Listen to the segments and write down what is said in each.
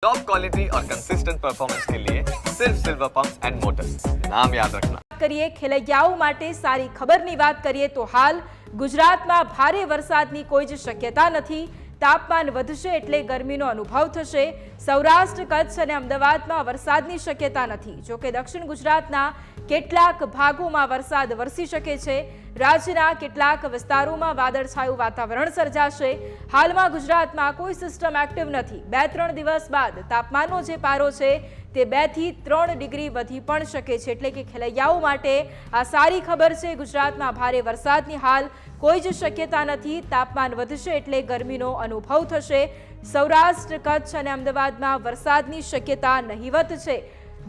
Top quality और consistent performance के लिए सिर्फ सिल्वर पंप्स एंड मोटर्स, नाम याद रखना। કરીએ ખેલૈયાઓ માટે સારી ખબરની વાત કરીએ તો હાલ ગુજરાતમાં ભારે વરસાદની કોઈ જ શક્યતા નથી। તાપમાન વધશે એટલે ગરમીનો અનુભવ થશે। સૌરાષ્ટ્ર, કચ્છ અને અમદાવાદમાં વરસાદની શક્યતા નથી। જો કે દક્ષિણ ગુજરાતના કેટલાક ભાગોમાં વરસાદ વરસી શકે છે। રાજ્યના કેટલાક વિસ્તારોમાં વાદળછાયું વાતાવરણ સર્જાશે। હાલમાં ગુજરાતમાં કોઈ સિસ્ટમ એક્ટિવ નથી। 2-3 દિવસ બાદ તાપમાનનો જે પારો છે તે 2 થી 3 ડિગ્રી વધી પણ શકે છે, એટલે કે ખેલૈયાઓ માટે આ સારી ખબર છે। ગુજરાતમાં ભારે વરસાદની હાલ કોઈ જ શક્યતા નથી। તાપમાન વધશે એટલે ગરમીનો અનુભવ થશે। સૌરાષ્ટ્ર, કચ્છ અને અમદાવાદમાં વરસાદની શક્યતા નહિવત છે।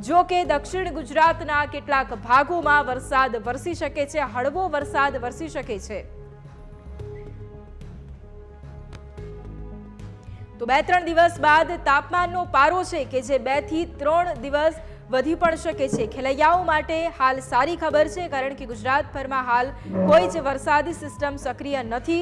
જો કે દક્ષિણ ગુજરાતના કેટલાક ભાગોમાં વરસાદ વરસી શકે છે, હળવો વરસાદ વરસી શકે છે। તો 2-3 દિવસ બાદ તાપમાનનો પારો છે કે જે 2 થી 3 દિવસ વધી પણ શકે છે। ખેલૈયાઓ માટે હાલ સારી ખબર છે, કારણ કે ગુજરાતભરમાં હાલ કોઈ જ વરસાદી સિસ્ટમ સક્રિય નથી।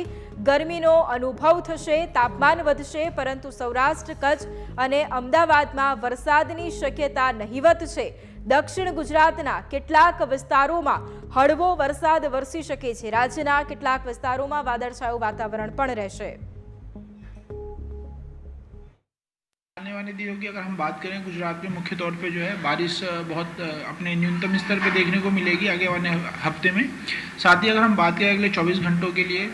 ગરમીનો અનુભવ થશે, તાપમાન વધશે, પરંતુ સૌરાષ્ટ્ર, કચ્છ અને અમદાવાદમાં વરસાદની શક્યતા નહિવત છે। દક્ષિણ ગુજરાતના કેટલાક વિસ્તારોમાં હળવો વરસાદ વરસી શકે છે। રાજ્યના કેટલાક વિસ્તારોમાં વાદળછાયું વાતાવરણ પણ રહેશે। आने वाले दिनों की अगर हम बात करें, गुजरात में मुख्य तौर पे जो है बारिश बहुत अपने न्यूनतम स्तर पे देखने को मिलेगी आगे वाले हफ्ते में। साथ ही अगर हम बात करें अगले 24 घंटों के लिए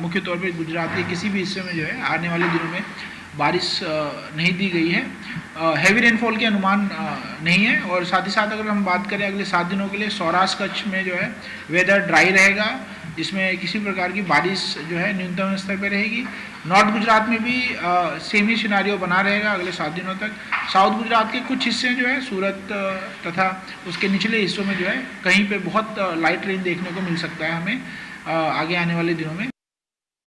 मुख्य तौर पे गुजरात के किसी भी हिस्से में जो है आने वाले दिनों में बारिश नहीं दी गई है। हैवी रेनफॉल के अनुमान नहीं है। और साथ ही साथ अगर हम बात करें अगले 7 दिनों के लिए, सौराष्ट्र, कच्छ में जो है वेदर ड्राई रहेगा, जिसमें किसी प्रकार की बारिश जो है न्यूनतम स्तर पर रहेगी। नॉर्थ गुजरात में भी सेम ही सिनारियो बना रहेगा अगले 7 दिनों तक। साउथ गुजरात के कुछ हिस्से जो है सूरत तथा उसके निचले हिस्सों में जो है कहीं पे बहुत लाइट रेन देखने को मिल सकता है हमें आगे आने वाले दिनों में।